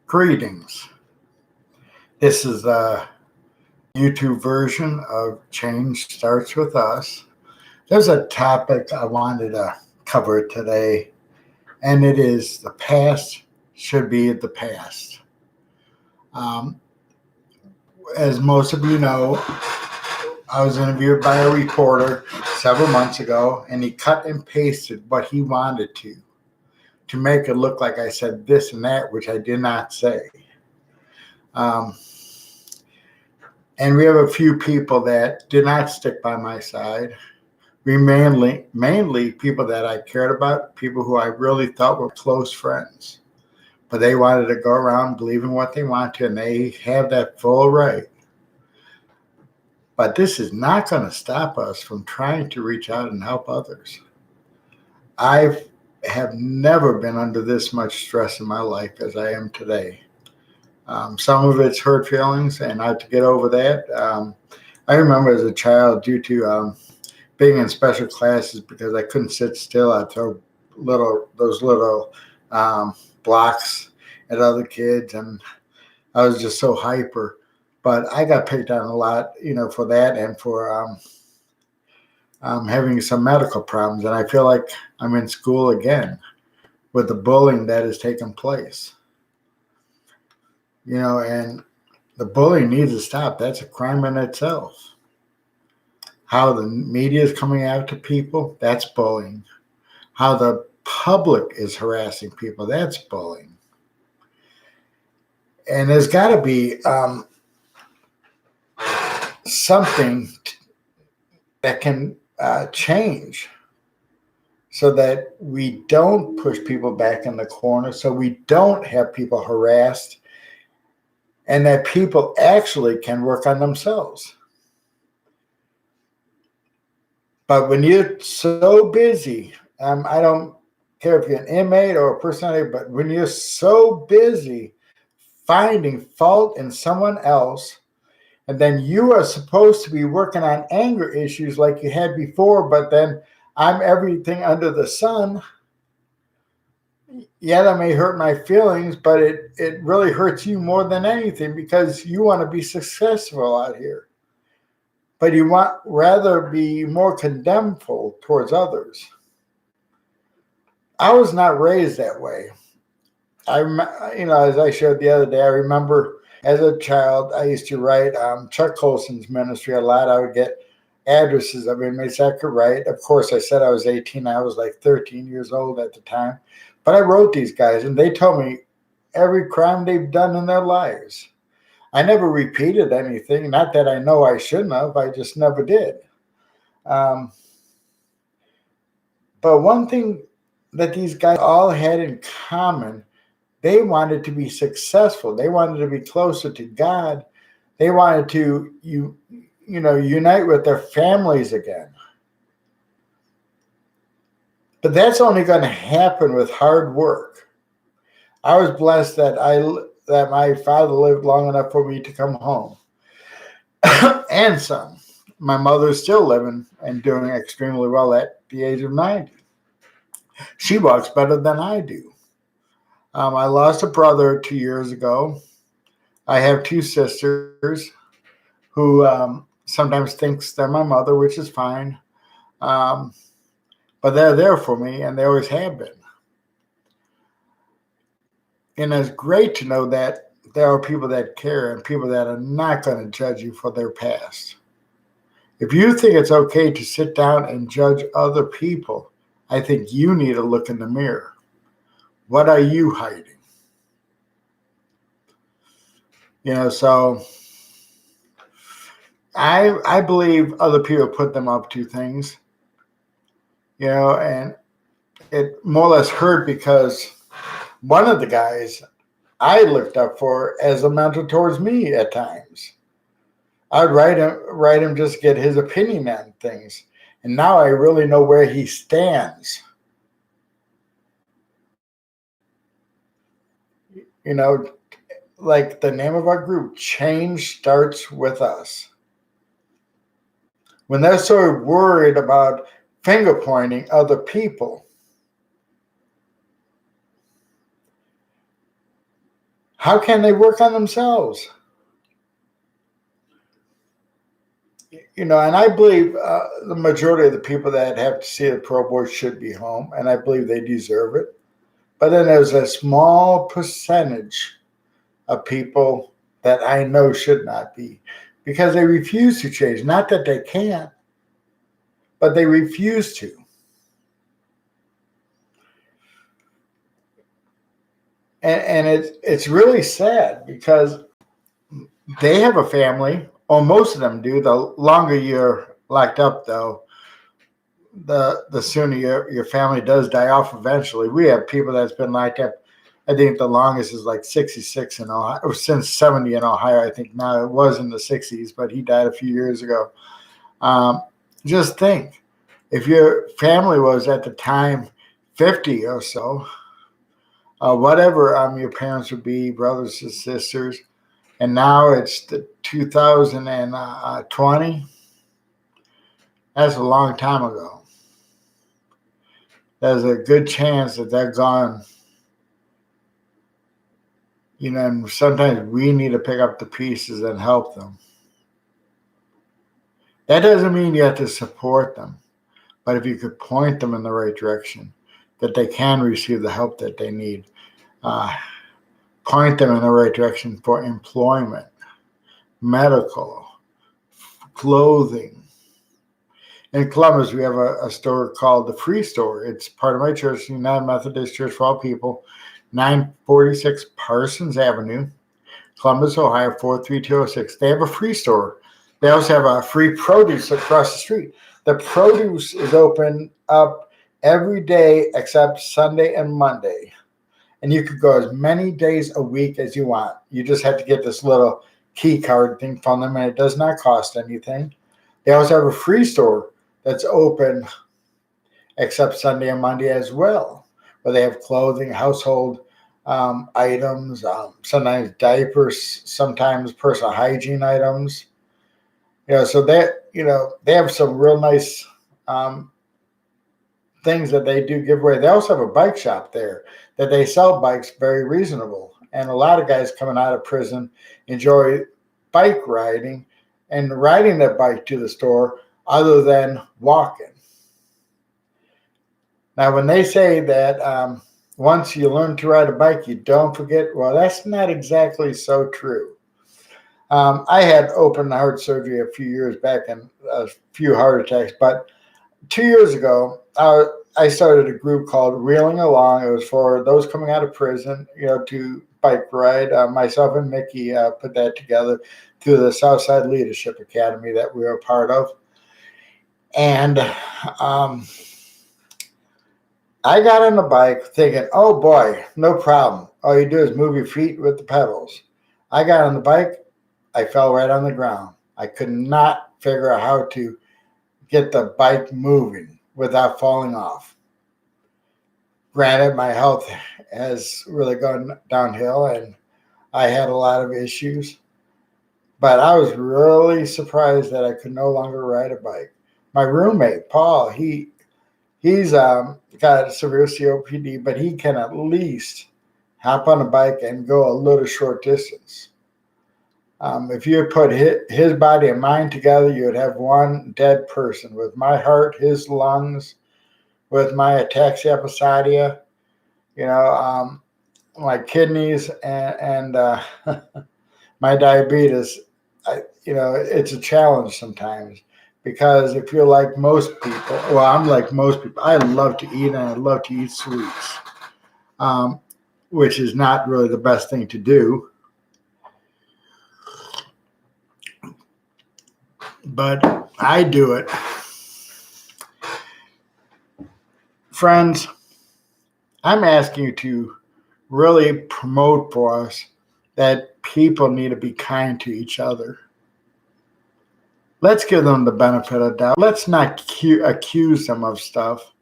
Greetings. This is a YouTube version of Change Starts With Us. There's a topic I wanted to cover today, and it is the past should be the past. As most of you know, I was interviewed by a reporter several months ago, and he cut and pasted what he wanted to make it look like I said this and that, which I did not say. And we have a few people that did not stick by my side. We mainly people that I cared about, people who I really thought were close friends. But they wanted to go around believing what they want to, and they have that full right. But this is not going to stop us from trying to reach out and help others. I have never been under this much stress in my life as I am today. Some of it's hurt feelings, and I have to get over that. I remember as a child, due to being in special classes because I couldn't sit still, I'd throw those little blocks at other kids, and I was just so hyper. But I got picked on a lot, for that and for having some medical problems. And I feel like I'm in school again with the bullying that has taken place. And the bullying needs to stop. That's a crime in itself. How the media is coming after people, that's bullying. How the public is harassing people, that's bullying. And there's got to be something that can change so that we don't push people back in the corner, so we don't have people harassed, and that people actually can work on themselves. But when you're so busy, I don't care if you're an inmate or a person, but when you're so busy finding fault in someone else, and then you are supposed to be working on anger issues like you had before, but then I'm everything under the sun. Yeah, that may hurt my feelings, but it really hurts you more than anything because you want to be successful out here. But you want rather be more condemnful towards others. I was not raised that way. As I shared the other day, I remember as a child, I used to write Chuck Colson's ministry a lot. I would get addresses of inmates I could write. Of course, I said I was 18. I was like 13 years old at the time. But I wrote these guys, and they told me every crime they've done in their lives. I never repeated anything. Not that I know I shouldn't have. I just never did. But one thing that these guys all had in common, they wanted to be successful. They wanted to be closer to God. They wanted to, unite with their families again. But that's only going to happen with hard work. I was blessed that my father lived long enough for me to come home. And some. My mother is still living and doing extremely well at the age of 90. She walks better than I do. I lost a brother 2 years ago. I have two sisters who sometimes thinks they're my mother, which is fine. But they're there for me, and they always have been. And it's great to know that there are people that care and people that are not going to judge you for their past. If you think it's okay to sit down and judge other people, I think you need to look in the mirror. What are you hiding? So I believe other people put them up to things, and it more or less hurt because one of the guys I looked up for as a mentor towards me at times. I'd write him just to get his opinion on things. And now I really know where he stands. Like the name of our group, Change Starts With Us. When they're so worried about finger pointing other people, How can they work on themselves? And I believe the majority of the people that have to see the pro board should be home, and I believe they deserve it. But then there's a small percentage of people that I know should not be because they refuse to change. Not that they can't, but they refuse to. And it's really sad because they have a family, or most of them do. The longer you're locked up, though, the sooner your family does die off eventually. We have people that's been locked up. I think the longest is like 66 in Ohio, or since 70 in Ohio. I think now it was in the 60s, but he died a few years ago. Just think, if your family was at the time 50 or so, whatever your parents would be, brothers and sisters, and now it's the 2020. That's a long time ago. There's a good chance that they're gone. And sometimes we need to pick up the pieces and help them. That doesn't mean you have to support them, but if you could point them in the right direction, that they can receive the help that they need. Point them in the right direction for employment, medical, clothing. In Columbus, we have a store called the Free Store. It's part of my church, United Methodist Church for All People, 946 Parsons Avenue, Columbus, Ohio, 43206. They have a free store. They also have a free produce across the street. The produce is open up every day except Sunday and Monday. And you could go as many days a week as you want. You just have to get this little key card thing from them, and it does not cost anything. They also have a free store that's open except Sunday and Monday as well, where they have clothing, household items, sometimes diapers, sometimes personal hygiene items. So they have some real nice things that they do give away. They also have a bike shop there that they sell bikes very reasonable. And a lot of guys coming out of prison enjoy bike riding and riding their bike to the store other than walking. Now, when they say that once you learn to ride a bike, you don't forget, well, that's not exactly so true. I had open heart surgery a few years back and a few heart attacks, but 2 years ago, I started a group called Reeling Along. It was for those coming out of prison, to bike ride. Myself and Mickey put that together through the Southside Leadership Academy that we were a part of. And I got on the bike thinking, oh boy, no problem. All you do is move your feet with the pedals. I got on the bike. I fell right on the ground. I could not figure out how to get the bike moving without falling off. Granted, my health has really gone downhill and I had a lot of issues, but I was really surprised that I could no longer ride a bike. My roommate, Paul, he's got severe COPD, but he can at least hop on a bike and go a little short distance. If you put his body and mine together, you would have one dead person. With my heart, his lungs, with my ataxia episodia, my kidneys, and my diabetes. It's a challenge sometimes because if you're like most people, well, I'm like most people. I love to eat and I love to eat sweets, which is not really the best thing to do. But I do it. Friends, I'm asking you to really promote for us that people need to be kind to each other. Let's give them the benefit of the doubt. Let's not accuse them of stuff.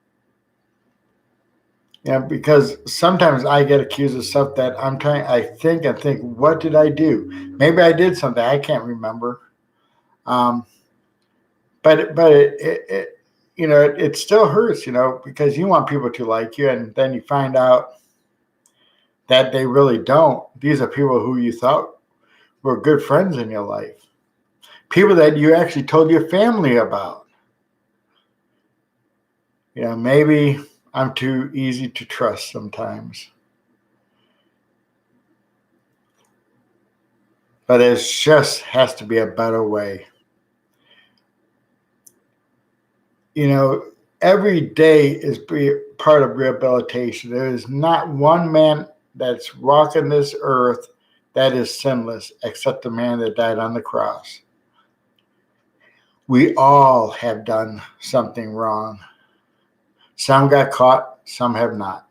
Because sometimes I get accused of stuff that I think, what did I do? Maybe I did something I can't remember. But it still hurts, because you want people to like you, and then you find out that they really don't. These are people who you thought were good friends in your life, people that you actually told your family about. Maybe I'm too easy to trust sometimes. But it just has to be a better way. Every day is part of rehabilitation. There is not one man that's walking this earth that is sinless except the man that died on the cross. We all have done something wrong. Some got caught, some have not.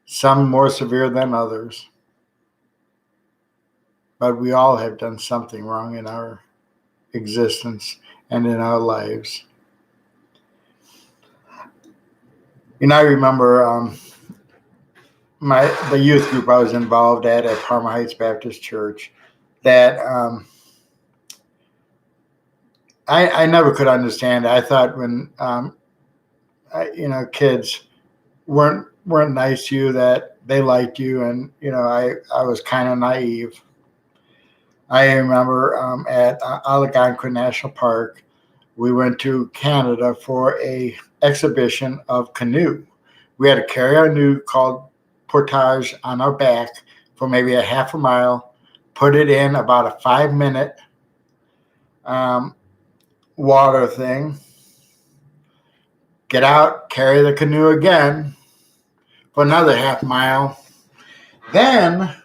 Some more severe than others. But we all have done something wrong in our existence and in our lives. I remember the youth group I was involved at Parma Heights Baptist Church that I never could understand. I thought when kids weren't nice to you, that they liked you, and I was kind of naive. I remember at Algonquin National Park, we went to Canada for a exhibition of canoe. We had to carry our canoe called portage on our back for maybe a half a mile, put it in about a 5-minute water thing, get out, carry the canoe again for another half mile. Then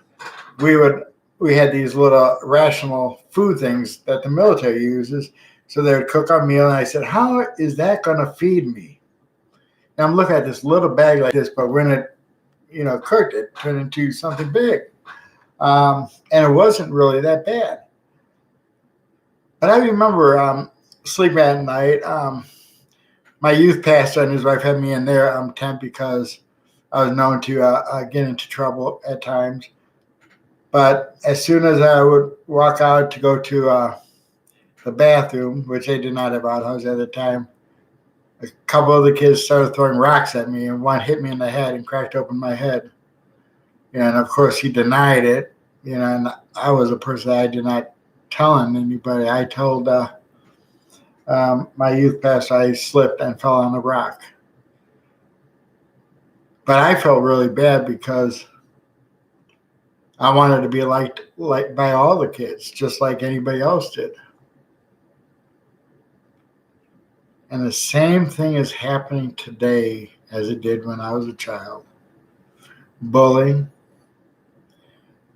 we had these little rational food things that the military uses. So they would cook our meal, and I said, how is that going to feed me? And I'm looking at this little bag like this, but when it, cooked, it turned into something big. And it wasn't really that bad. But I remember sleeping at night. My youth pastor and his wife had me in their tent because I was known to get into trouble at times. But as soon as I would walk out to go to the bathroom, which they did not have outhouse at the time, a couple of the kids started throwing rocks at me, and one hit me in the head and cracked open my head. And of course, he denied it. And I was a person I did not tell anybody. I told my youth pastor I slipped and fell on a rock. But I felt really bad because I wanted to be liked by all the kids, just like anybody else did. And the same thing is happening today as it did when I was a child. Bullying,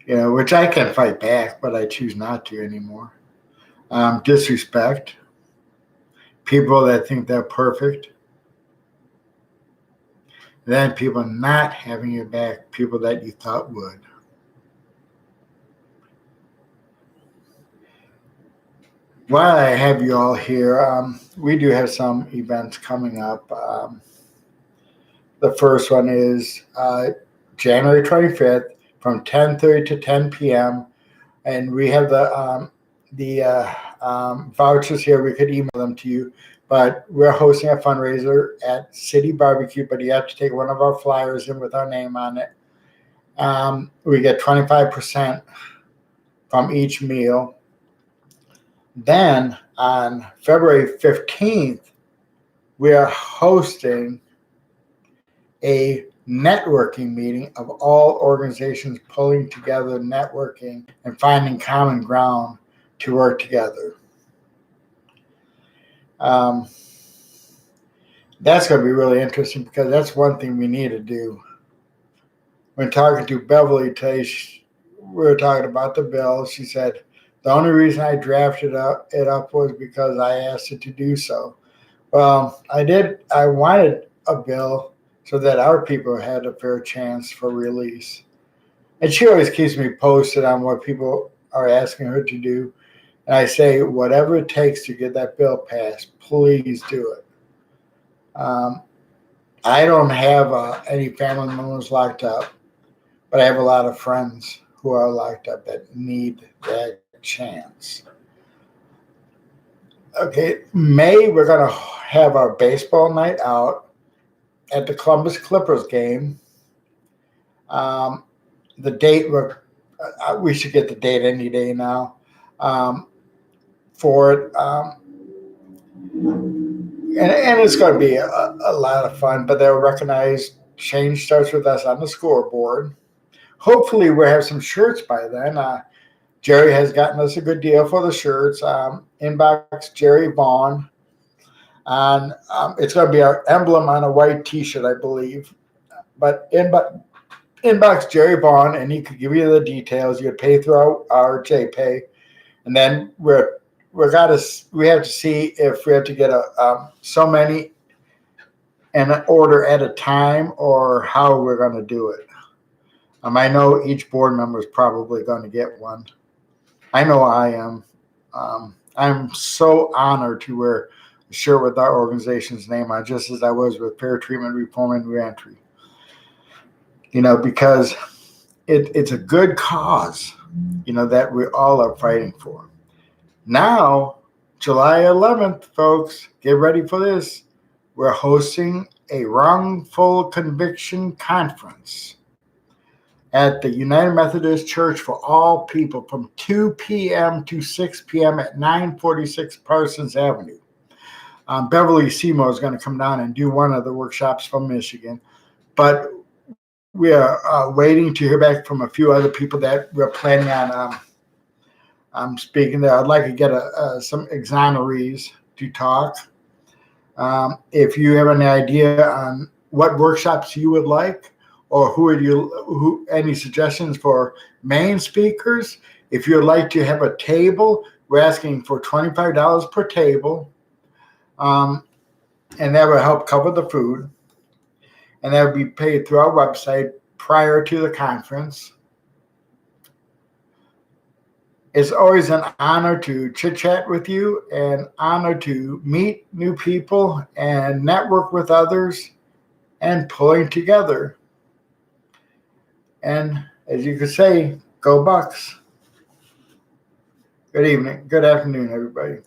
which I can fight back, but I choose not to anymore. Disrespect, people that think they're perfect. Then people not having your back, people that you thought would. While I have you all here, we do have some events coming up. The first one is January 25th from 10:30 to 10 p.m. And we have the vouchers here. We could email them to you. But we're hosting a fundraiser at City Barbecue, but you have to take one of our flyers in with our name on it. We get 25% from each meal. Then on February 15th, we are hosting a networking meeting of all organizations pulling together, networking, and finding common ground to work together. That's going to be really interesting because that's one thing we need to do. When talking to Beverly today, we were talking about the bill. She said, the only reason I drafted it up was because I asked it to do so. Well, I wanted a bill so that our people had a fair chance for release. And she always keeps me posted on what people are asking her to do. And I say, whatever it takes to get that bill passed, please do it. I don't have any family members locked up, but I have a lot of friends who are locked up that need that chance. Okay, May, we're going to have our baseball night out at the Columbus Clippers game. The date, we should get the date any day now for it. And it's going to be a lot of fun, but they'll recognize change starts with us on the scoreboard. Hopefully, we'll have some shirts by then. Jerry has gotten us a good deal for the shirts. Inbox Jerry Vaughn. And it's going to be our emblem on a white T-shirt, I believe. But inbox Jerry Vaughn, and he could give you the details. You pay through our JPay, and then we have to see if we have to get so many in an order at a time, or how we're going to do it. I know each board member is probably going to get one. I know I am. I'm so honored to wear a shirt with our organization's name on, just as I was with Fair Treatment Reform and Reentry. Because it's a good cause, that we all are fighting for. Now, July 11th, folks, get ready for this. We're hosting a wrongful conviction conference at the United Methodist Church for all people from 2 p.m. to 6 p.m. at 946 Parsons Avenue. Beverly Seymour is going to come down and do one of the workshops from Michigan. But we are waiting to hear back from a few other people that we're planning on speaking there. I'd like to get some exonerees to talk. If you have any idea on what workshops you would like, or who any suggestions for main speakers, if you'd like to have a table, we're asking for $25 per table, and that will help cover the food, and that will be paid through our website prior to the conference. It's always an honor to chit-chat with you, and honor to meet new people and network with others and pulling together. And as you could say, go Bucks. Good evening. Good afternoon, everybody.